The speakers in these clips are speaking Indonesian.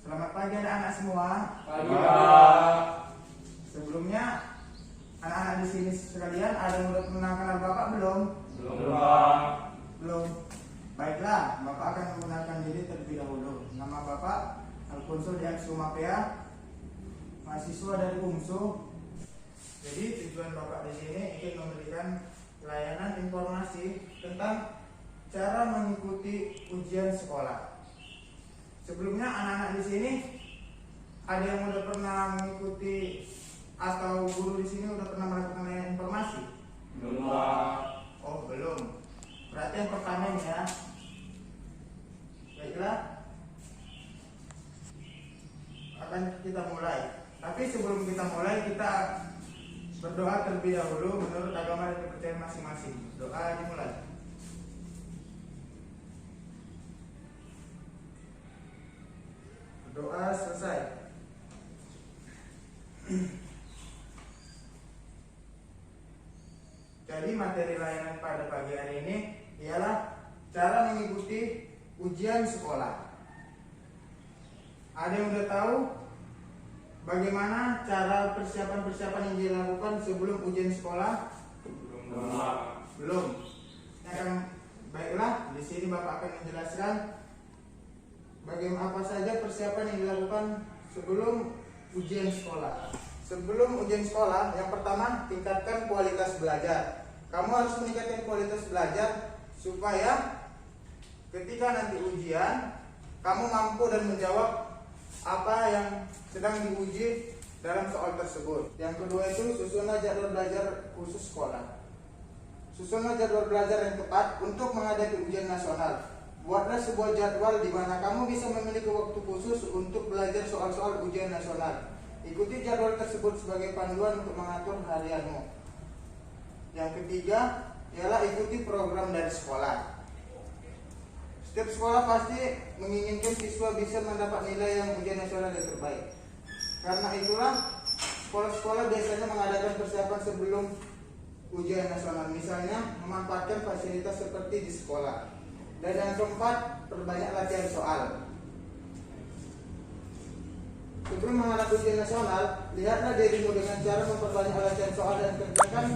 Selamat pagi anak-anak semua. Pagi, Pak. Sebelumnya anak-anak di sini sekalian ada yang udah pernah kenal Bapak belum? Belum, Pak. Belum. Baiklah, Bapak akan menggunakan diri terlebih dahulu. Nama Bapak Alfonso Dian Sumapea, mahasiswa dari UMSU. Jadi tujuan Bapak di sini ingin memberikan layanan informasi tentang cara mengikuti ujian sekolah. Sebelumnya anak-anak di sini ada yang udah pernah mengikuti atau guru di sini udah pernah melakukan layanan informasi? Belum, Pak. Oh, belum. Berarti yang pertama ini ya. Baiklah. Akan kita mulai. Tapi sebelum kita mulai, kita berdoa terlebih dahulu menurut agama dan kepercayaan masing-masing. Doa dimulai. Doa selesai. Jadi materi layanan pada pagi hari ini ialah cara mengikuti ujian sekolah. Ada yang udah tahu bagaimana cara persiapan-persiapan yang dilakukan sebelum ujian sekolah? Belum, Pak. Belum. Baiklah, di sini Bapak akan menjelaskan bagaimana apa saja persiapan yang dilakukan sebelum ujian sekolah. Sebelum ujian sekolah, yang pertama tingkatkan kualitas belajar. Kamu harus meningkatkan kualitas belajar supaya ketika nanti ujian kamu mampu dan menjawab apa yang sedang diuji dalam soal tersebut. Yang kedua itu susunlah jadwal belajar khusus sekolah. Susunlah jadwal belajar yang tepat untuk menghadapi ujian nasional. Buatlah sebuah jadwal di mana kamu bisa memiliki waktu khusus untuk belajar soal-soal ujian nasional. Ikuti jadwal tersebut sebagai panduan untuk mengatur harianmu. Yang ketiga ialah ikuti program dari sekolah. Setiap sekolah pasti menginginkan siswa bisa mendapat nilai yang ujian nasional yang terbaik. Karena itulah sekolah-sekolah biasanya mengadakan persiapan sebelum ujian nasional. Misalnya memanfaatkan fasilitas seperti di sekolah. Dan yang keempat, perbanyak latihan soal. Sebelum menghadapi ujian nasional, lihatlah dirimu dengan cara memperbanyak latihan soal dan kerjakan.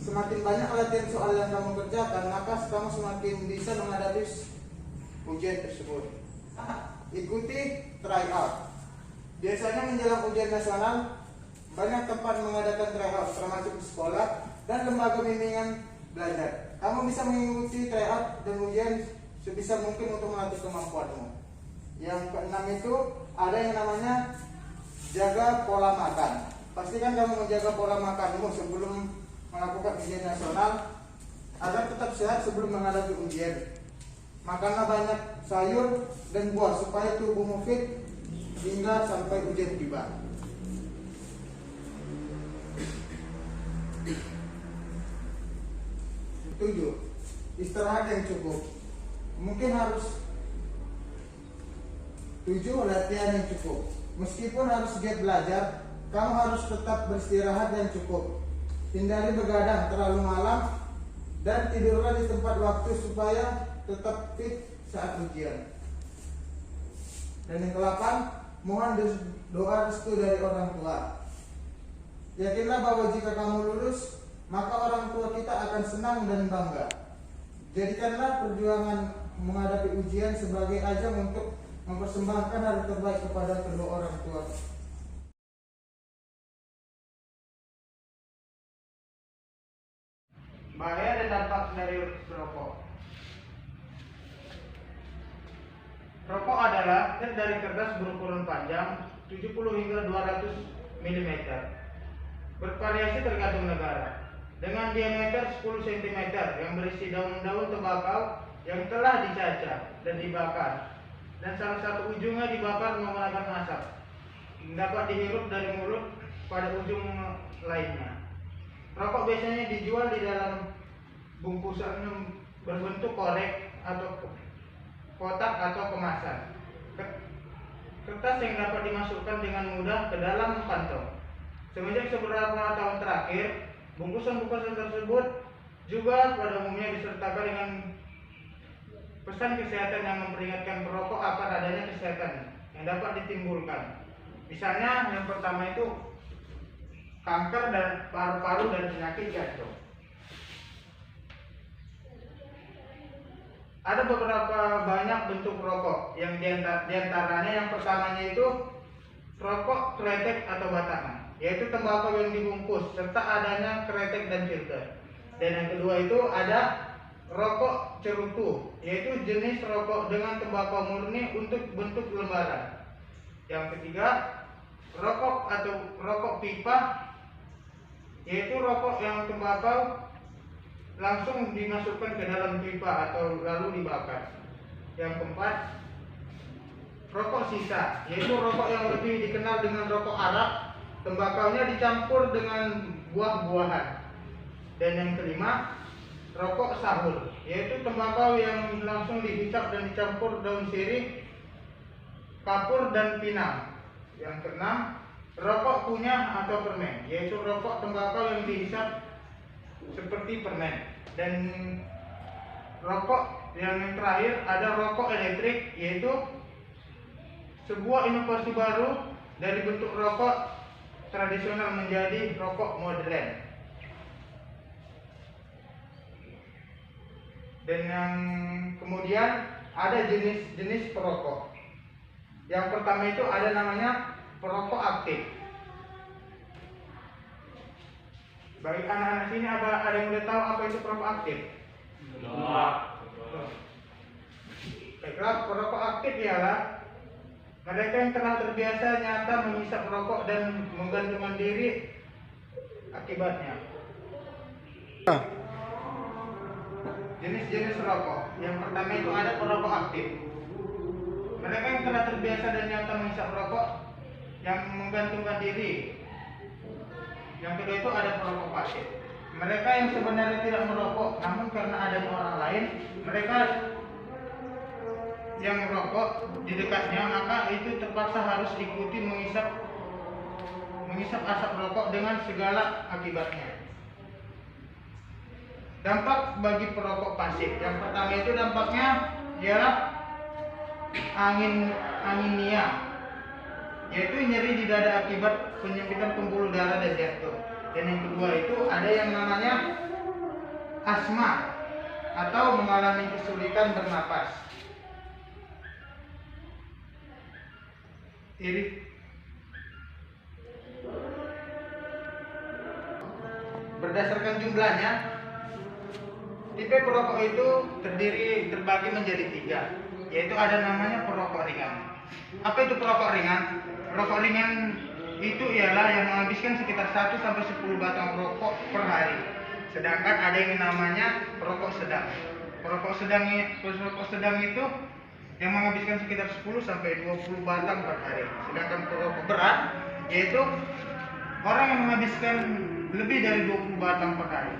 Semakin banyak latihan soal yang kamu kerjakan, maka kamu semakin bisa menghadapi ujian tersebut. Ikuti tryout. Biasanya menjelang ujian nasional, banyak tempat mengadakan tryout, termasuk di sekolah dan lembaga bimbingan belajar. Kamu bisa mengikuti tryout dan ujian sebisa mungkin untuk melatih kemampuanmu. Yang keenam itu ada yang namanya jaga pola makan. Pastikan kamu menjaga pola makanmu sebelum melakukan ujian nasional agar tetap sehat sebelum menghadapi ujian. Makanlah banyak sayur dan buah supaya tubuhmu fit hingga sampai ujian tiba. 7. Istirahat yang cukup. Mungkin harus 7. Latihan yang cukup. Meskipun harus giat belajar, kamu harus tetap beristirahat yang cukup. Hindari begadang terlalu malam dan tidurlah di tempat waktu supaya tetap fit saat ujian. Dan yang ke-8, mohon doa restu dari orang tua. Yakinlah bahwa jika kamu lulus, maka orang tua kita akan senang dan bangga. Jadikanlah perjuanganmu menghadapi ujian sebagai ajang untuk mempersembahkan hal terbaik kepada kedua orang tua. Bahaya dan dampak dari rokok. Rokok adalah zat dari kertas berukuran panjang 70 hingga 200 mm. Bervariasi tergantung negara. Dengan diameter 10 cm yang berisi daun-daun tembakau yang telah dicacah dan dibakar. Dan salah satu ujungnya dibakar mengeluarkan asap. Dapat dihirup dari mulut pada ujung lainnya. Rokok biasanya dijual di dalam bungkusan berbentuk korek atau kotak atau kemasan. Kertas yang dapat dimasukkan dengan mudah ke dalam kantong. Semenjak beberapa tahun terakhir, bungkusan-bungkusan tersebut juga pada umumnya disertakan dengan pesan kesehatan yang memperingatkan perokok akan adanya kesehatan yang dapat ditimbulkan. Misalnya yang pertama itu kanker dan paru-paru dan penyakit jantung. Ada beberapa banyak bentuk rokok yang diantaranya yang pertamanya itu rokok kretek atau batangan, yaitu tembakau yang dibungkus serta adanya kretek dan filter. Dan yang kedua itu ada rokok cerutu, yaitu jenis rokok dengan tembakau murni untuk bentuk lembaran. Yang ketiga, rokok atau rokok pipa, yaitu rokok yang tembakau langsung dimasukkan ke dalam pipa atau lalu dibakar. Yang keempat, rokok sisa, yaitu rokok yang lebih dikenal dengan rokok Arab, tembakaunya dicampur dengan buah-buahan. Dan yang kelima, rokok sahur, yaitu tembakau yang langsung dihisap dan dicampur daun sirih, kapur dan pinang. Yang keenam, rokok kunyah atau permen, yaitu rokok tembakau yang dihisap seperti permen. Dan rokok yang terakhir ada rokok elektrik, yaitu sebuah inovasi baru dari bentuk rokok tradisional menjadi rokok modern. Dan yang kemudian ada jenis-jenis perokok. Yang pertama itu ada namanya perokok aktif. Bagi anak-anak sini ada yang udah tahu apa itu perokok aktif? Baiklah, perokok aktif ialah mereka yang telah terbiasa nyata menghisap rokok dan menggantungkan diri akibatnya. Jenis-jenis rokok. Yang pertama itu ada perokok aktif. Mereka yang telah terbiasa dan nyata menghisap rokok yang menggantungkan diri. Yang kedua itu ada perokok pasif. Mereka yang sebenarnya tidak merokok, namun karena adanya orang lain, mereka yang merokok di dekatnya, maka itu terpaksa harus ikuti menghisap asap rokok dengan segala akibatnya. Dampak bagi perokok pasif. Yang pertama itu dampaknya ialah anemia, yaitu nyeri di dada akibat penyempitan pembuluh darah dan jantung. Dan yang kedua itu ada yang namanya asma atau mengalami kesulitan bernapas. Berdasarkan jumlahnya, tipe perokok itu terbagi menjadi 3, yaitu ada namanya perokok ringan. Apa itu perokok ringan? Perokok ringan itu ialah yang menghabiskan sekitar 1 sampai 10 batang rokok per hari. Sedangkan ada yang namanya perokok sedang. Perokok sedang itu yang menghabiskan sekitar 10 sampai 20 batang per hari. Sedangkan perokok berat yaitu orang yang menghabiskan lebih dari 20 batang per hari.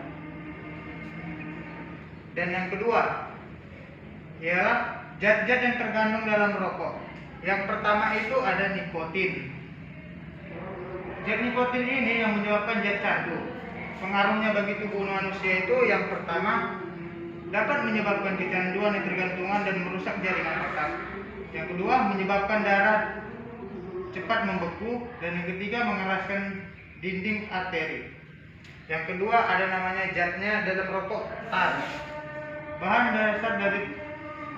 Dan yang kedua ialah zat-zat yang terkandung dalam rokok. Yang pertama itu ada nikotin. Zat nikotin ini yang menyebabkan zat candu. Pengaruhnya bagi tubuh manusia itu yang pertama dapat menyebabkan kecanduan, ketergantungan dan merusak jaringan otak. Yang kedua menyebabkan darah cepat membeku, dan yang ketiga mengeraskan dinding arteri. Yang kedua ada namanya zatnya dalam rokok tar. Bahan dasar dari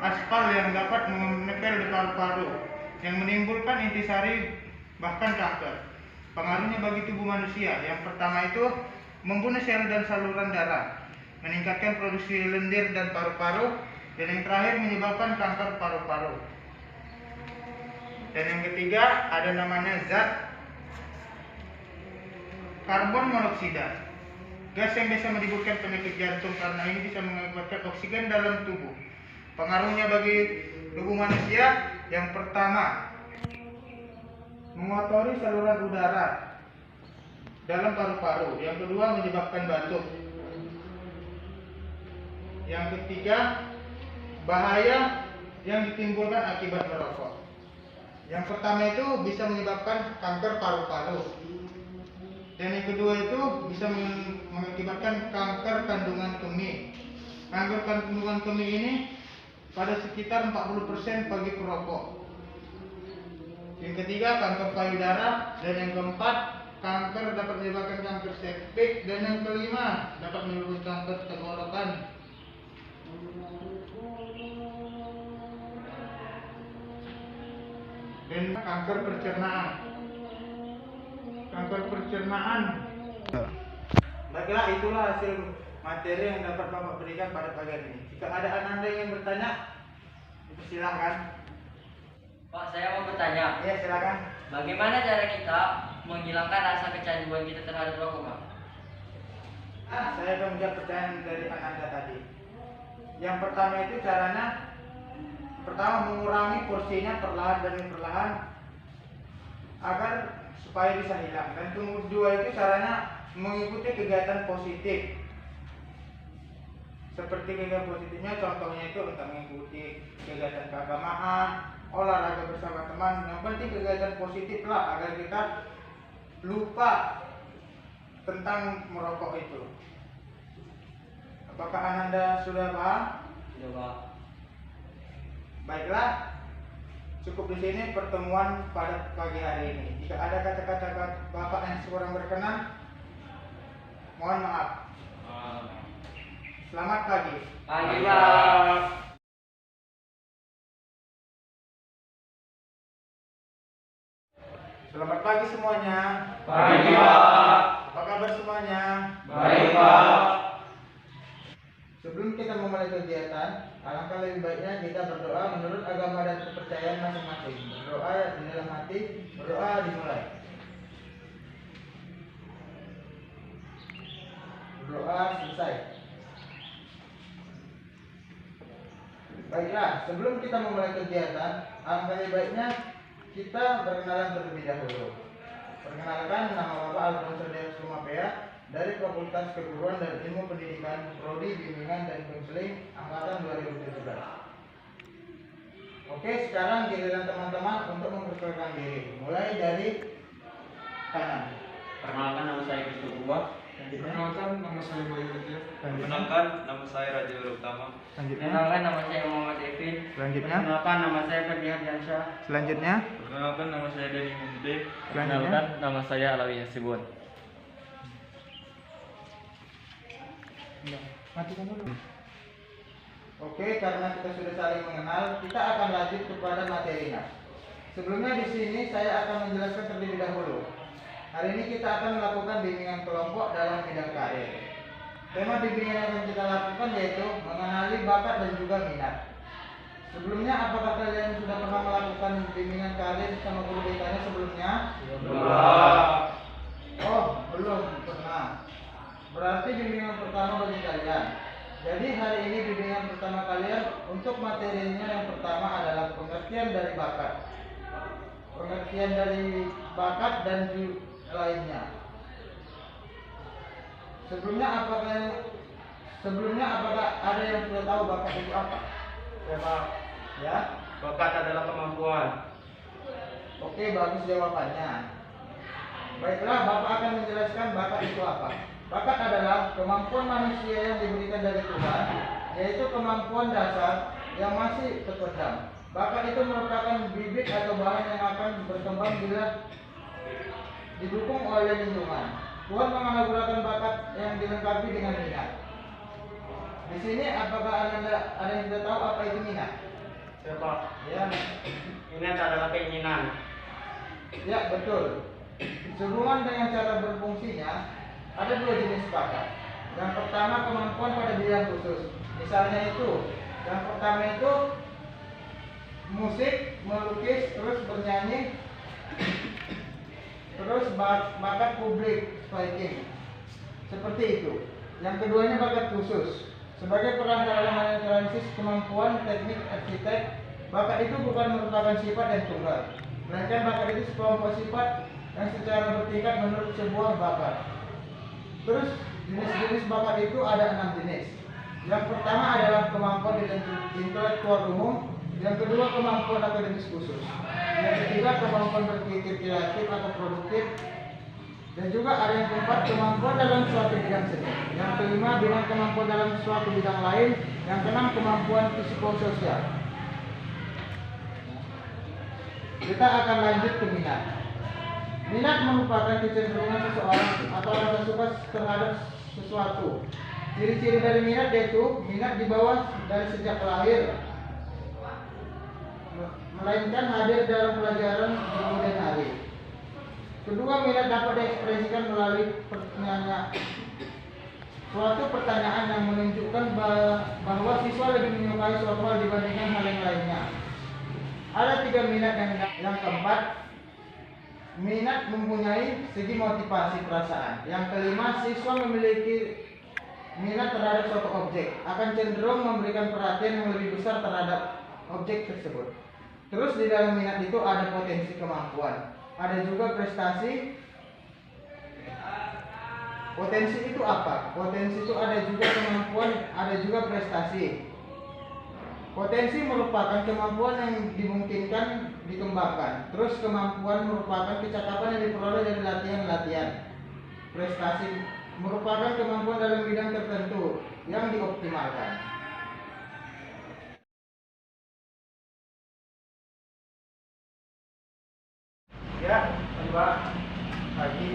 aspal yang dapat menempel di paru-paru, yang menimbulkan intisari bahkan kanker. Pengaruhnya bagi tubuh manusia, yang pertama itu membunuh sel dan saluran darah, meningkatkan produksi lendir dan paru-paru, dan yang terakhir menyebabkan kanker paru-paru. Dan yang ketiga ada namanya zat karbon monoksida, gas yang bisa menimbulkan penyakit jantung karena ini bisa mengakibatkan oksigen dalam tubuh. Pengaruhnya bagi tubuh manusia, yang pertama mengotori saluran udara dalam paru-paru, yang kedua menyebabkan batuk, yang ketiga bahaya yang ditimbulkan akibat merokok. Yang pertama itu bisa menyebabkan kanker paru-paru, dan yang kedua itu bisa mengakibatkan kanker kandungan kemih. Kanker kandungan kemih ini pada sekitar 40% bagi perokok. Yang ketiga kanker payudara, dan yang keempat kanker dapat menyebabkan kanker septik, dan yang kelima dapat menyebabkan kanker tenggorokan. Dan kanker pencernaan. Kanker pencernaan. Baiklah, itulah hasil materi yang dapat Bapak berikan pada pagi hari ini. Jika ada Anda yang bertanya, silakan. Pak, saya mau bertanya. Ya, silakan. Bagaimana cara kita menghilangkan rasa kecanduan kita terhadap rokok, Pak? Saya akan menjawab pertanyaan dari Anda tadi. Yang pertama itu caranya, pertama mengurangi porsinya perlahan demi perlahan agar supaya bisa hilang. Dan kedua itu caranya mengikuti kegiatan positif. Seperti kegiatan positifnya, contohnya itu untuk mengikuti kegiatan keagamaan, olahraga bersama teman. Yang penting kegiatan positif lah agar kita lupa tentang merokok itu. Apakah Anda sudah paham? Sudah, Pak. Baiklah, cukup di sini pertemuan pada pagi hari ini. Jika ada kata-kata Bapak yang kurang berkenan, mohon maaf. Selamat pagi. Pagi, Pak. Selamat pagi semuanya. Pagi, Pak. Apa kabar semuanya? Baik, Pak. Sebelum kita memulai kegiatan, alangkah lebih baiknya kita berdoa menurut agama dan kepercayaan masing-masing. Berdoa di dalam hati, berdoa dimulai. Berdoa selesai. Baiklah, sebelum kita memulai kegiatan, alangkah lebih baiknya kita berkenalan terlebih dahulu. Perkenalkan, nama Bapak Alfons Surya Sumapea dari Fakultas Keguruan dan Ilmu Pendidikan, Prodi Bimbingan dan Konseling Angkatan 2017. Oke, sekarang giliran teman-teman untuk memperkenalkan diri. Mulai dari kanan. Perkenalkan, nama saya Kristo Buah. Perkenalkan, nama saya Bayu Widya. Perkenalkan, nama saya Raja Utama. Selanjutnya. Perkenalkan, nama saya Muhammad Evin. Selanjutnya. Perkenalkan, nama saya Ferdi Hardiansyah. Selanjutnya. Perkenalkan, nama saya Denny Munte. Selanjutnya. nama saya Alawi Hasibun. Matikan dulu. Oke, karena kita sudah saling mengenal, kita akan lanjut kepada materinya. Sebelumnya di sini saya akan menjelaskan terlebih dahulu. Hari ini kita akan melakukan bimbingan kelompok dalam bidang karir. Tema bimbingan yang akan kita lakukan yaitu mengenali bakat dan juga minat. Sebelumnya, apakah kalian sudah pernah melakukan bimbingan karir sama guru BK-nya sebelumnya? Belum. Oh, belum pernah. Berarti bimbingan pertama bagi kalian. Jadi hari ini bimbingan pertama kalian untuk materinya yang pertama adalah pengertian dari bakat. Pengertian dari bakat dan lainnya. Sebelumnya apakah ada yang sudah tahu bakat itu apa? Ya, Pak. Ya. Bakat adalah kemampuan. Oke, bagus jawabannya. Baiklah, Bapak akan menjelaskan bakat itu apa. Bakat adalah kemampuan manusia yang diberikan dari Tuhan, yaitu kemampuan dasar yang masih terpendam. Bakat itu merupakan bibit atau bahan yang akan berkembang bila didukung oleh lingkungan. Tuhan menganugerahkan bakat yang dilengkapi dengan minat. Di sini apakah ada yang sudah tahu apa itu minat? Ya Pak, Ya, ini adalah keinginan. ya betul. Sehubungan dengan cara berfungsinya, ada dua jenis bakat. Yang pertama kemampuan pada bidang khusus. Misalnya itu, yang pertama itu musik, melukis, terus bernyanyi, terus bakat public speaking. Seperti itu. Yang keduanya bakat khusus. Sebagai perantara dalam analisis kemampuan teknik arsitek, bakat itu bukan merupakan sifat yang tunggal, melainkan bakat itu sekelompok sifat yang secara bertingkat menurut sebuah bakat. Terus jenis-jenis bakat itu ada 6 jenis. Yang pertama adalah kemampuan intelektual umum, yang kedua kemampuan akademis khusus, yang ketiga kemampuan berpikir kreatif atau produktif, dan juga ada yang keempat kemampuan dalam suatu bidang seni, yang kelima bidang kemampuan dalam suatu bidang lain, yang keenam kemampuan psikososial. Kita akan lanjut ke minat. Minat merupakan kecenderungan seseorang atau rasa suka terhadap sesuatu. Ciri-ciri dari minat yaitu minat dibawa dari sejak lahir, melainkan hadir dalam pelajaran di kemudian hari. Kedua, minat dapat diekspresikan melalui suatu pertanyaan yang menunjukkan bahwa siswa lebih menyukai suatu hal dibandingkan hal yang lainnya. Ada 3 minat. Yang keempat, minat mempunyai segi motivasi perasaan. Yang kelima, siswa memiliki minat terhadap suatu objek, akan cenderung memberikan perhatian yang lebih besar terhadap objek tersebut. Terus di dalam minat itu ada potensi kemampuan, ada juga prestasi. Potensi itu apa? Potensi itu ada juga kemampuan, ada juga prestasi. Potensi merupakan kemampuan yang dimungkinkan dikembangkan. Terus kemampuan merupakan kecakapan yang diperoleh dari latihan-latihan. Prestasi merupakan kemampuan dalam bidang tertentu yang dioptimalkan. Ya, Pak Haji.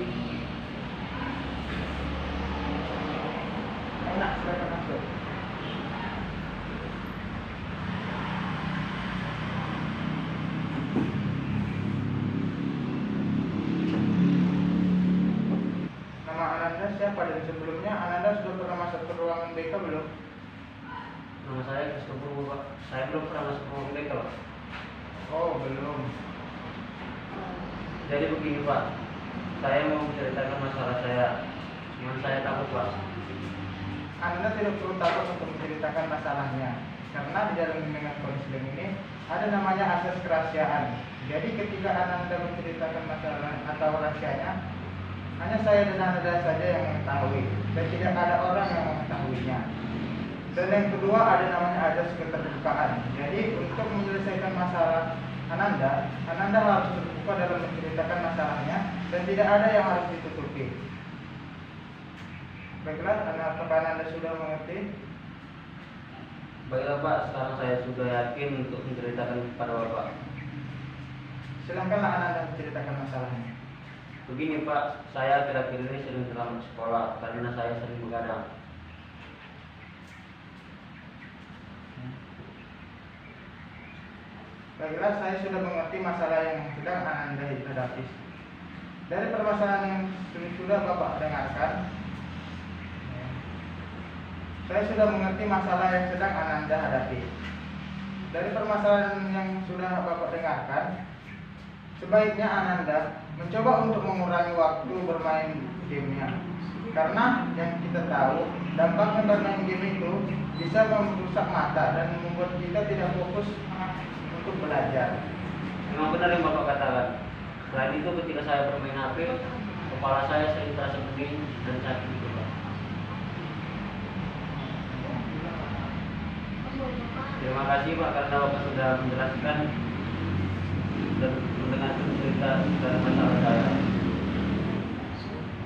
Enak, silakan masuk. Nama Ananda siapa dan sebelumnya Ananda sudah pernah masuk ke ruangan BK belum? Nama saya Christopher Pak. Saya belum pernah masuk ke ruang BK Pak. Oh, belum. Jadi begini Pak, saya mau menceritakan masalah saya. Cuman saya takut Pak. Anda tidak perlu takut untuk menceritakan masalahnya, karena di dalam bimbingan konseling ini ada namanya asas kerahasiaan. Jadi ketika Anda menceritakan masalah atau rahasianya, hanya saya dan Anda saja yang mengetahui, dan tidak ada orang yang mengetahuinya. Dan yang kedua ada namanya asas keterbukaan. Jadi untuk menyelesaikan masalah Ananda harus terbuka dalam menceritakan masalahnya, dan tidak ada yang harus ditutupi. Baiklah, apakah Anda sudah mengerti? Baiklah Pak, sekarang saya sudah yakin untuk menceritakan kepada Bapak. Silakanlah Anda menceritakan masalahnya. Begini Pak, saya akhir-akhir ini sering terlambat sekolah karena saya sering begadang. Baiklah, saya sudah mengerti masalah yang sedang Anda hadapi. Dari permasalahan yang sudah Bapak dengarkan, saya sudah mengerti masalah yang sedang Anda hadapi. Dari permasalahan yang sudah Bapak dengarkan, sebaiknya Anda mencoba untuk mengurangi waktu bermain gamenya. Karena yang kita tahu, dampaknya bermain game itu bisa merusak mata dan membuat kita tidak fokus untuk belajar. Memang benar yang Bapak katakan. Selain itu ketika saya bermain HP, kepala saya sering terasa pening dan sakit gitu Pak. Terima kasih Pak karena Bapak sudah menjelaskan dan mendengarkan cerita dari masalah saya.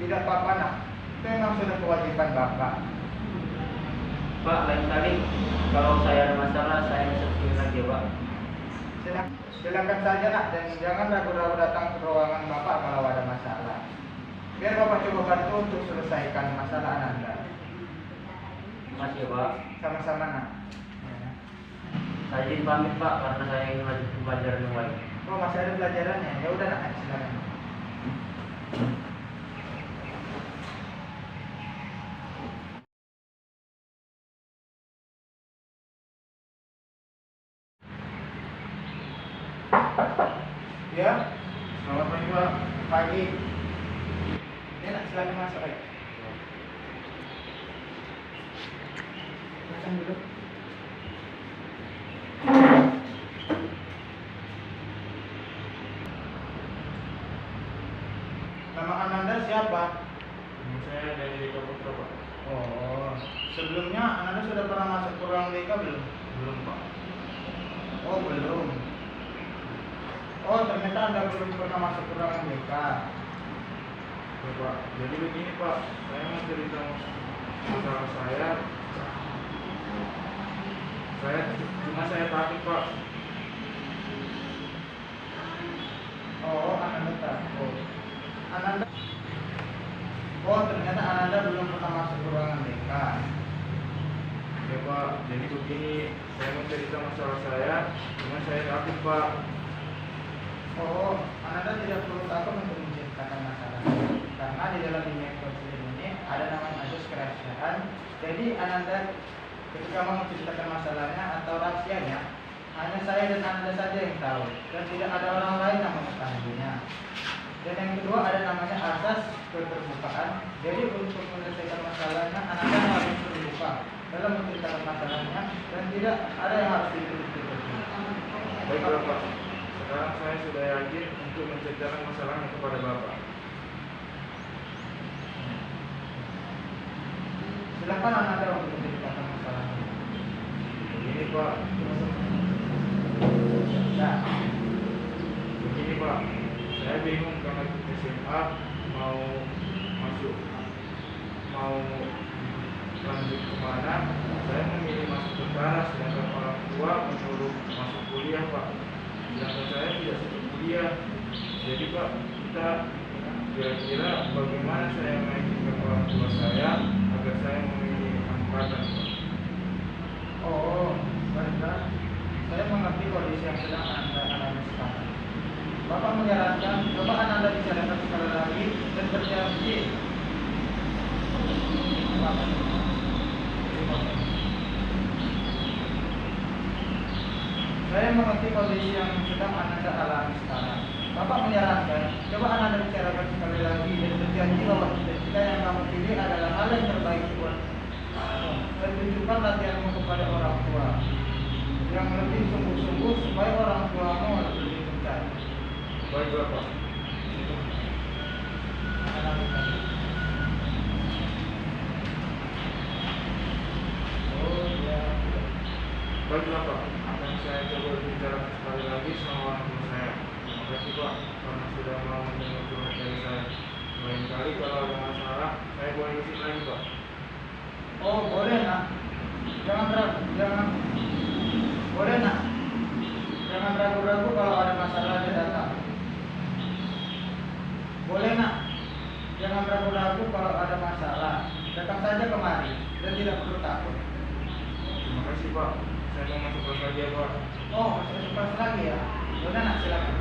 Tidak apa-apa nak, itu memang sudah kewajiban Bapak. Pak, lain kali kalau saya ada masalah saya bisa hubungi lagi ya Pak. Silakan saja nak, dan jangan ragu-ragu datang ke ruangan Bapak kalau ada masalah. Biar Bapak coba bantu untuk selesaikan masalah Anda. Terima kasih ya Pak. Sama-sama nak. Ya. Saya izin pamit Pak karena saya ingin lanjut ke pelajaran yang lain. Oh, masih ada pelajarannya. Ya udah nak, silakan. Ya, selamat pagi Pak. Pagi. Ya nak, silakan masuk. Silakan duduk. Nama Ananda siapa? Saya dari Deka Putra, Pak. Oh, sebelumnya Ananda sudah pernah masuk ke ruang BK belum? Belum, Pak. Oh, belum. Oh, ternyata Anda belum pernah masuk ke ruangan BK. Ya, Pak. Jadi begini, Pak. Saya mau cerita masalah saya. Saya takut, Pak. Oh, Ananda takut. Ananda. Oh, ternyata Ananda belum pernah masuk ke ruangan BK. Ya, Pak. Jadi begini, saya mau cerita masalah saya. Cuma saya takut, Pak. Oh, Ananda tidak perlu takut untuk menceritakan masalah. Karena di dalam dunia konseling ini ada namanya asas kerahasiaan. Jadi Ananda ketika mau menceritakan masalahnya atau rahasianya, hanya saya dan Ananda saja yang tahu, dan tidak ada orang lain yang mengetahuinya. Dan yang kedua ada namanya asas keterbukaan. Jadi untuk menyelesaikan masalahnya, Ananda harus terbuka dalam menceritakan masalahnya, dan tidak ada yang harus ditutup-tutupi. Baiklah, Pak. Sekarang saya sudah yakin untuk menceritakan masalahnya kepada Bapak. Silakan Ananda untuk menceritakan masalahnya. Begini, Pak. Nah, Begini, Pak. Saya bingung karena SMA mau masuk, mau lanjut kemana. Saya memilih masuk tentara, sedangkan orang tua menyuruh masuk kuliah, Pak. Sedangkan saya tidak suka kuliah. Jadi, Pak, kita kira-kira bagaimana saya meyakinkan orang tua saya agar saya memilih angkatan, Pak. oh, baiklah. Saya mengerti kondisi yang sedang Anda alami sekarang. Bapak menyarankan, coba Anda bicarakan sekali lagi dan berjanji. Saya mengerti kondisi yang sedang Anda alami sekarang. Bapak menyarankan, coba Anda bicarakan sekali lagi dan berjanji bahwa cita-cita yang kamu pilih adalah hal yang terbaik buat kamu. Dan tunjukkan latihanmu kepada orang tua yang lebih sungguh-sungguh supaya orang tuamu lebih percaya. Baiklah, Pak. Oh ya. Baiklah, Pak. Akan saya coba bicara sekali lagi sama orang tua saya. Terima kasih, Pak, karena sudah mau mendengar curhat dari saya. Lain kali kalau ada masalah, saya boleh isi lagi, Pak. Oh boleh nak. Jangan ragu, boleh nak. Jangan ragu-ragu kalau ada masalah dia datang. Boleh nak. Jangan ragu-ragu kalau ada masalah. Datang saja kemari dan tidak perlu takut. Terima kasih, Pak. Saya mau masuk kelas lagi ya, Pak. Oh, masih ada kelas lagi ya? Udah nak, silakan.